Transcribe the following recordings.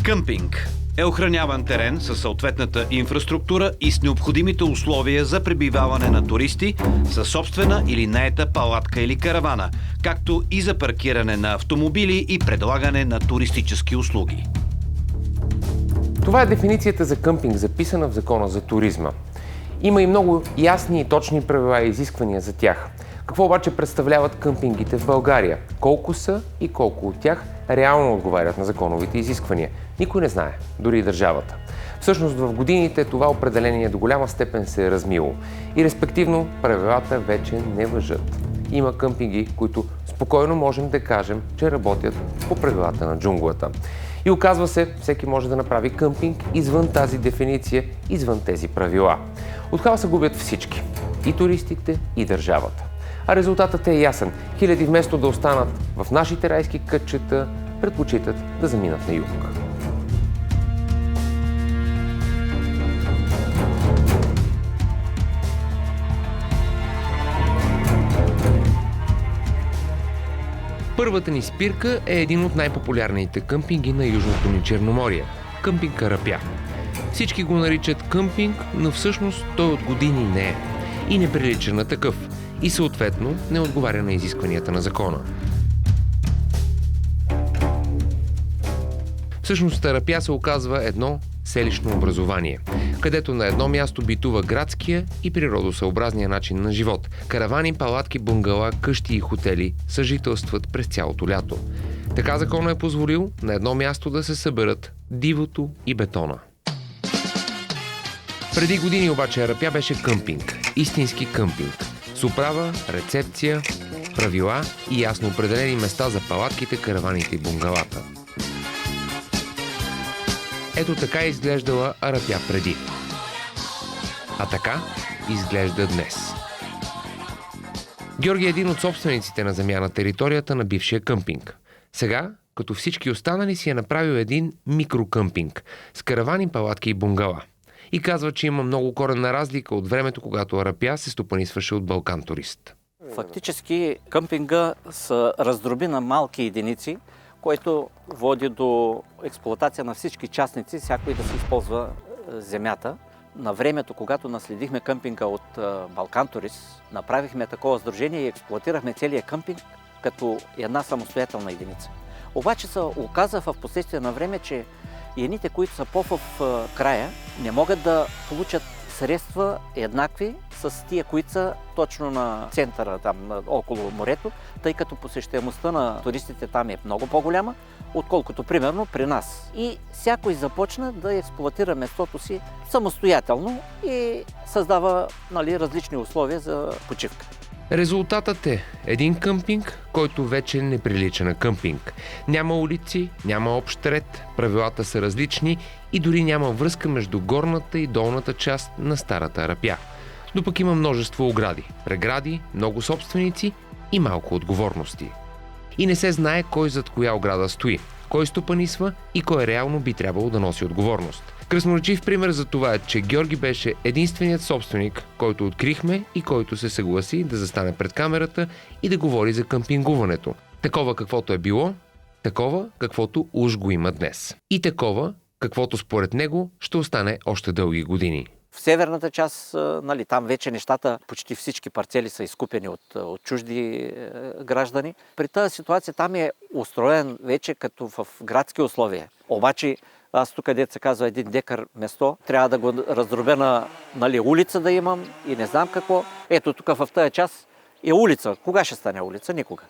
Къмпинг е охраняван терен със съответната инфраструктура и с необходимите условия за пребиваване на туристи със собствена или наета палатка или каравана, както и за паркиране на автомобили и предлагане на туристически услуги. Това е дефиницията за къмпинг, записана в Закона за туризма. Има и много ясни и точни правила и изисквания за тях. Какво обаче представляват къмпингите в България? Колко са и колко от тях реално отговарят на законовите изисквания? Никой не знае, дори и държавата. Всъщност в годините това определение до голяма степен се е размило и респективно правилата вече не важат. Има къмпинги, които спокойно можем да кажем, че работят по правилата на джунглата. И оказва се, всеки може да направи къмпинг извън тази дефиниция, извън тези правила. От хаоса губят всички. И туристите, и държавата. А резултатът е ясен. Хиляди вместо да останат в нашите райски кътчета, предпочитат да заминат на юг. Първата ни спирка е един от най-популярните къмпинги на Южното ни Черноморие – къмпинг Арапя. Всички го наричат къмпинг, но всъщност той от години не е и не прилича на такъв и съответно не отговаря на изискванията на закона. Всъщност Арапя се оказва едно селищно образование, където на едно място битува градския и природосъобразния начин на живот. Каравани, палатки, бунгала, къщи и хотели съжителстват през цялото лято. Така законът е позволил на едно място да се съберат дивото и бетона. Преди години обаче Арапя беше къмпинг, истински къмпинг, с управа, рецепция, правила и ясно определени места за палатките, караваните и бунгалата. Ето така е изглеждала Арапя преди. А така изглежда днес. Георги е един от собствениците на земя на територията на бившия къмпинг. Сега, като всички останали, си е направил един микрокъмпинг с каравани, палатки и бунгала. И казва, че има много коренна разлика от времето, когато Арапя се стопанисваше от Балкан турист. Фактически къмпинга се раздроби на малки единици, което води до експлоатация на всички частници, всякой да се използва земята. На времето, когато наследихме къмпинга от Балкан турист, направихме такова сдружение и експлоатирахме целия къмпинг като една самостоятелна единица. Обаче се оказа в последствие на време, че едните, които са по-в края, не могат да получат средства еднакви с тия, които са точно на центъра, там около морето, тъй като посещаемостта на туристите там е много по-голяма, отколкото примерно при нас. И всякой започна да експлоатира местото си самостоятелно и създава различни условия за почивка. Резултатът е един къмпинг, който вече не прилича на къмпинг. Няма улици, няма общ ред, правилата са различни и дори няма връзка между горната и долната част на старата Арапя. Но пък има множество огради, прегради, много собственици и малко отговорности. И не се знае кой зад коя ограда стои, кой стопанисва и кой реално би трябвало да носи отговорност. Красноречив пример за това е, че Георги беше единственият собственик, който открихме и който се съгласи да застане пред камерата и да говори за къмпингуването. Такова каквото е било, такова каквото уж го има днес. И такова каквото според него ще остане още дълги години. В северната част, там вече нещата, почти всички парцели са изкупени от чужди граждани. При тази ситуация там е устроен вече като в градски условия. Обаче аз тук, където се казва 1 декар место, трябва да го раздробя на улица да имам и не знам какво. Ето тук в тази част е улица. Кога ще стане улица? Никога.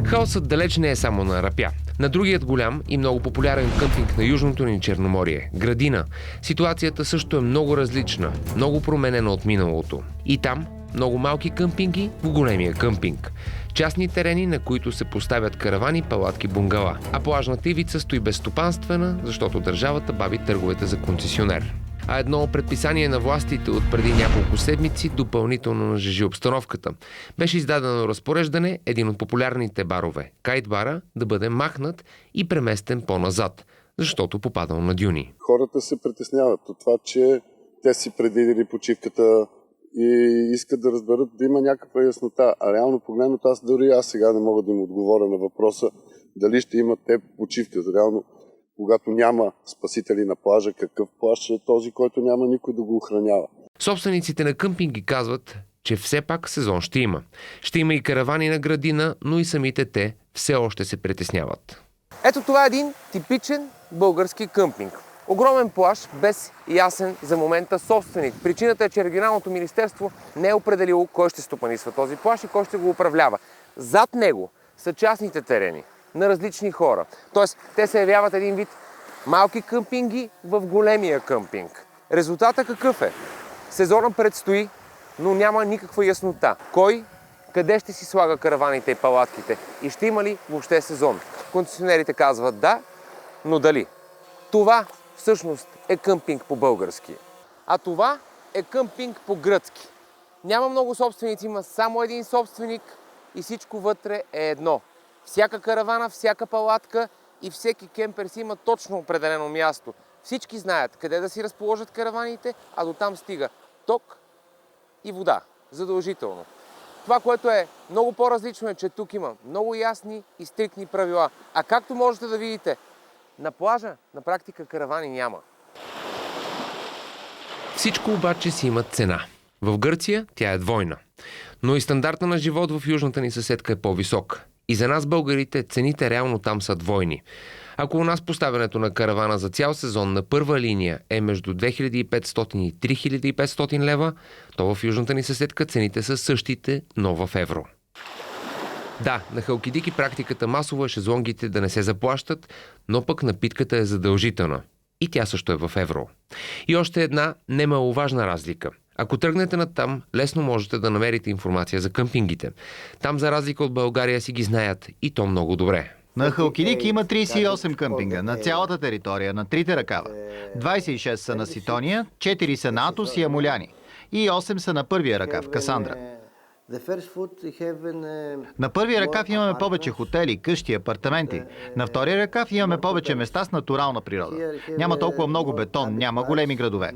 Хаосът далеч не е само на Арапя. На другият голям и много популярен къмпинг на Южното ни Черноморие – Градина. Ситуацията също е много различна, много променена от миналото. И там много малки къмпинги в големия къмпинг. Частни терени, на които се поставят каравани, палатки, бунгала. А плажната ивица стои безстопанствена, защото държавата бави търговете за концесионер. А едно предписание на властите от преди няколко седмици допълнително нажежи обстановката. Беше издадено разпореждане един от популярните барове – Кайт бара, да бъде махнат и преместен по-назад, защото попадал на дюни. Хората се притесняват от това, че те си предвидели почивката и искат да разберат да има някаква яснота. А реално погледнато аз сега не мога да им отговоря на въпроса дали ще имат те почивка. Реално когато няма спасители на плажа, какъв плаж е този, който няма никой да го охранява? Собствениците на къмпинги казват, че все пак сезон ще има. Ще има и каравани на градина, но и самите те все още се притесняват. Ето това е един типичен български къмпинг. Огромен плаж без ясен за момента собственик. Причината е, че регионалното министерство не е определило кой ще стопанисва този плаж и кой ще го управлява. Зад него са частните терени на различни хора. Тоест, те се явяват един вид малки къмпинги в големия къмпинг. Резултатът какъв е? Сезонът предстои, но няма никаква яснота. Кой, къде ще си слага караваните и палатките и ще има ли въобще сезон? Концесионерите казват да, но дали? Това всъщност е къмпинг по-български. А това е къмпинг по-гръцки. Няма много собственици, има само един собственик и всичко вътре е едно. Всяка каравана, всяка палатка и всеки кемпер си има точно определено място. Всички знаят къде да си разположат караваните, а до там стига ток и вода. Задължително. Това, което е много по-различно е, че тук има много ясни и стриктни правила. А както можете да видите, на плажа на практика каравани няма. Всичко обаче си има цена. В Гърция тя е двойна. Но и стандарта на живот в южната ни съседка е по-висок. И за нас, българите, цените реално там са двойни. Ако у нас поставянето на каравана за цял сезон на първа линия е между 2500 и 3500 лева, то в южната ни съседка цените са същите, но в евро. Да, на Халкидики практиката масово е шезлонгите да не се заплащат, но пък напитката е задължителна. И тя също е в евро. И още една немаловажна разлика. Ако тръгнете натам, лесно можете да намерите информация за къмпингите. Там, за разлика от България, си ги знаят и то много добре. На Халкидики има 38 къмпинга на цялата територия, на трите ръкава. 26 са на Ситония, 4 са на Атос и Амуляни и 8 са на първия ръкав, Касандра. На първия ръкав имаме повече хотели, къщи, апартаменти. На втория ръкав имаме повече места с натурална природа. Няма толкова много бетон, няма големи градове.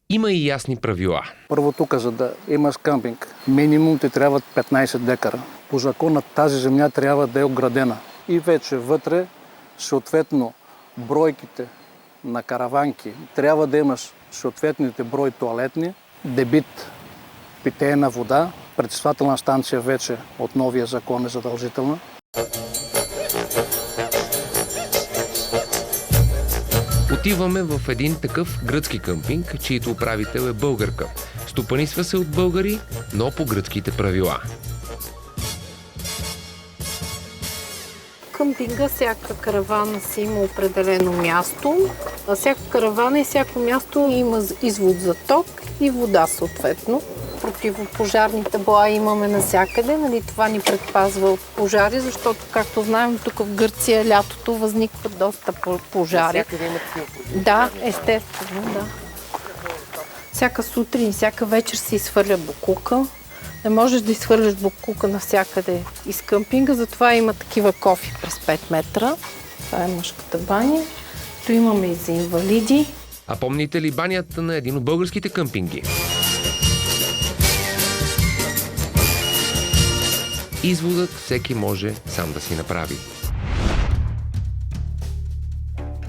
Има и ясни правила. Първо тук, за да имаш къмпинг, минимум ти трябват 15 декара. По закона тази земя трябва да е оградена. И вече вътре, съответно, бройките на караванки, трябва да имаш съответните брой тоалетни, дебит питейна вода, пречиствателна станция вече от новия закон е задължителна. Отиваме в един такъв гръцки къмпинг, чийто управител е българка. Стопанисва се от българи, но по гръцките правила. Къмпинга, всяка каравана си има определено място, а всяка каравана и всяко място има извод за ток и вода съответно. Противопожарни табла имаме навсякъде, нали, това ни предпазва от пожари, защото, както знаем, тук в Гърция лятото възникват доста пожари. Да, естествено, да. Всяка сутрин, всяка вечер се изхвърля боклука. Не можеш да изхвърляш боклука навсякъде из къмпинга, затова има такива кофи през 5 метра. Това е мъжката баня. Тук имаме и за инвалиди. А помните ли банята на един от българските къмпинги? Изводът всеки може сам да си направи.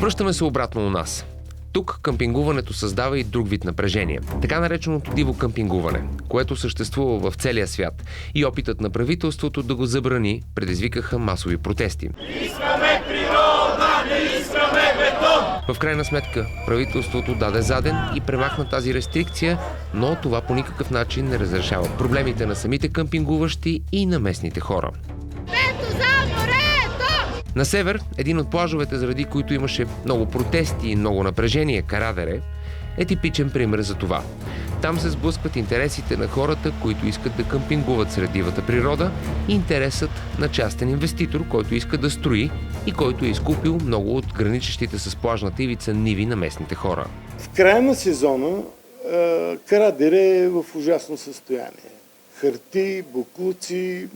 Връщаме се обратно у нас. Тук къмпингуването създава и друг вид напрежение. Така нареченото диво къмпингуване, което съществува в целия свят, и опитът на правителството да го забрани предизвикаха масови протести. Искаме природа, не искаме бетон! В крайна сметка правителството даде заден и премахна тази рестрикция, но това по никакъв начин не разрешава проблемите на самите къмпингуващи и на местните хора. На север, един от плажовете, заради които имаше много протести и много напрежение, Карадере, е типичен пример за това. Там се сблъскват интересите на хората, които искат да къмпингуват сред дивата природа, и интересът на частен инвеститор, който иска да строи и който е изкупил много от граничещите с плажната ивица ниви на местните хора. В края на сезона Карадере е в ужасно състояние. Хърти, боклуци,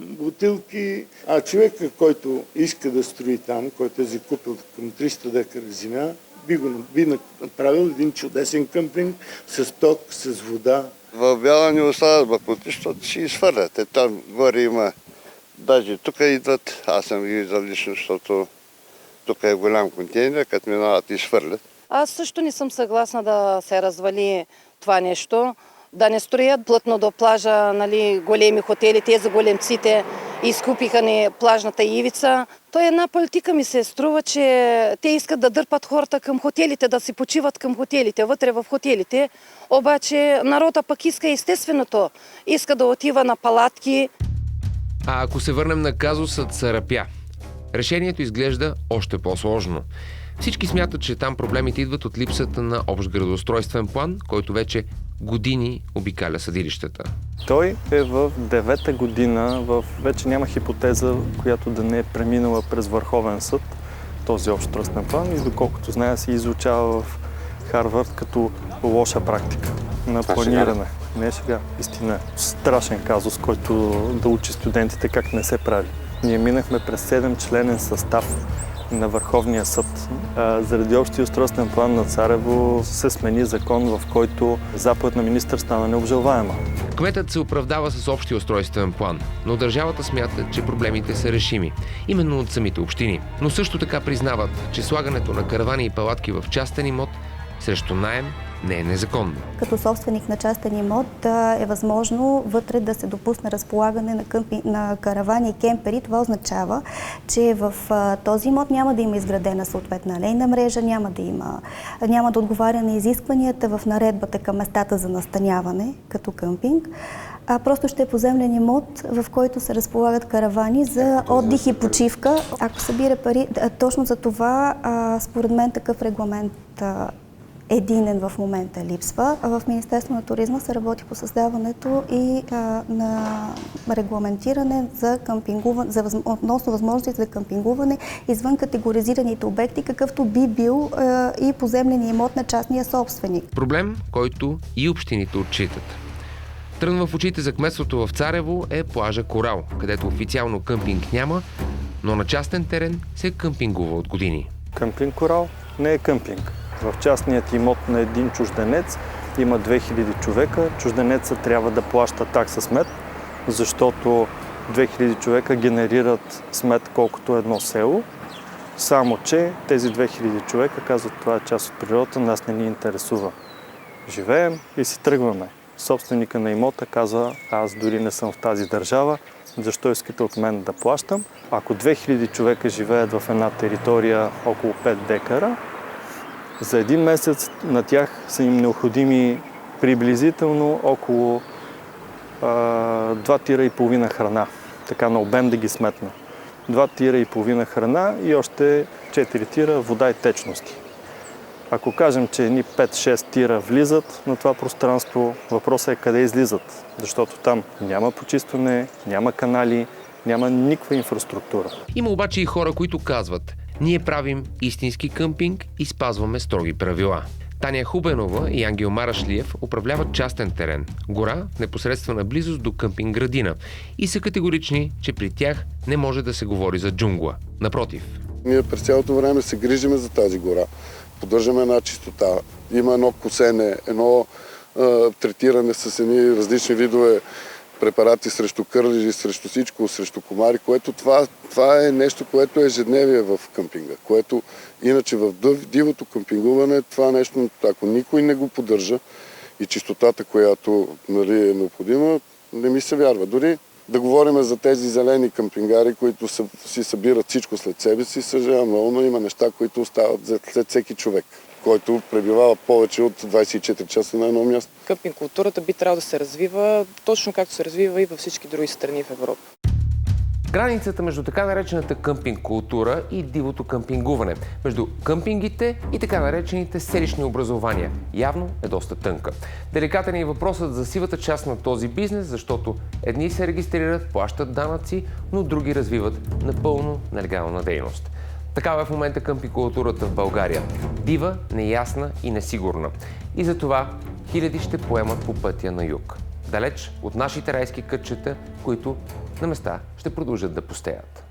бутилки. А човека, който иска да строи там, който е закупил към 300 декара земя, би направил един чудесен къмпинг с ток, с вода. В Бяла не остават бакути, защото си изхвърляте. Там горе има, даже тук идват, аз съм ги виждал лично, защото тук е голям контейнер, като минават и швърлят. Аз също не съм съгласна да се развали това нещо. Да не строят плътно до плажа, нали, големи хотели, тези големците изкупиха ни плажната ивица. То е една политика, ми се струва, че те искат да дърпат хората към хотелите, да си почиват към хотелите, вътре в хотелите. Обаче народа пък иска естественото. Иска да отива на палатки. А ако се върнем на казуса Царапя, решението изглежда още по-сложно. Всички смятат, че там проблемите идват от липсата на общ градоустройствен план, който вече години обикаля съдилищата. Той е в 9-та година, вече няма хипотеза, която да не е преминала през Върховен съд, този общ устройствен план, и доколкото зная се изучава в Харвард като лоша практика на планиране. Не сега, истина. Страшен казус, който да учи студентите как не се прави. Ние минахме през 7-членен състав на Върховния съд. Заради общия устройствен план на Царево се смени закон, в който заповед на министър стана необжалваема. Кметът се оправдава с общия устройствен план, но държавата смята, че проблемите са решими, именно от самите общини. Но също така признават, че слагането на каравани и палатки в частен имот срещу наем не е незаконно. Като собственик на частен имот е възможно вътре да се допусне разполагане на каравани и кемпери. Това означава, че в този имот няма да има изградена съответна алейна мрежа, няма да отговаря на изискванията в наредбата към местата за настаняване, като къмпинг. Просто ще е поземлен имот, в който се разполагат каравани за отдих и почивка. Ако събира пари, точно за това, според мен такъв регламент единен в момента липсва. В Министерството на туризма се работи по създаването и на регламентиране за къмпингуване, относно възможности за къмпингуване извън категоризираните обекти, какъвто би бил и поземлен имот на частния собственик. Проблем, който и общините отчитат. Трън в очите за кметството в Царево е плажа Корал, където официално къмпинг няма, но на частен терен се къмпингува от години. Къмпинг Корал не е къмпинг. В частният имот на един чужденец има 2000 човека. Чужденецът трябва да плаща такса смет, защото 2000 човека генерират смет колкото едно село. Само че тези 2000 човека казват, това е част от природата, нас не ни интересува. Живеем и си тръгваме. Собственика на имота казва, аз дори не съм в тази държава, защо искате от мен да плащам? Ако 2000 човека живеят в една територия около 5 декара, за един месец на тях са им необходими приблизително около 2 тира и половина храна. Така на обем да ги сметна. 2 тира и половина храна и още 4 тира вода и течности. Ако кажем, че едни 5-6 тира влизат на това пространство, въпросът е къде излизат. Защото там няма почистване, няма канали, няма никаква инфраструктура. Има обаче и хора, които казват, ние правим истински къмпинг и спазваме строги правила. Таня Хубенова и Ангел Марашлиев управляват частен терен, гора в непосредствена близост до къмпинг градина и са категорични, че при тях не може да се говори за джунгла. Напротив. Ние през цялото време се грижиме за тази гора. Поддържаме една чистота. Има едно косене, едно третиране с едни различни видове препарати срещу кърлежи, срещу всичко, срещу комари, което това е нещо, което е ежедневие в къмпинга, което иначе в дивото къмпингуване това нещо, ако никой не го поддържа и чистотата, която нали, е необходима, не ми се вярва. Дори да говорим за тези зелени къмпингари, които си събират всичко след себе си, съжалявам много, но има неща, които остават след всеки човек, който пребивава повече от 24 часа на едно място. Къмпинг културата би трябвало да се развива точно както се развива и във всички други страни в Европа. Границата между така наречената къмпинг култура и дивото къмпингуване, между къмпингите и така наречените селищни образования, явно е доста тънка. Деликатен е и въпросът за сивата част на този бизнес, защото едни се регистрират, плащат данъци, но други развиват напълно нелегална дейност. Такава е в момента къмпинг културата в България. Дива, неясна и несигурна. И затова хиляди ще поемат по пътя на юг. Далеч от нашите райски кътчета, които на места ще продължат да пустеят.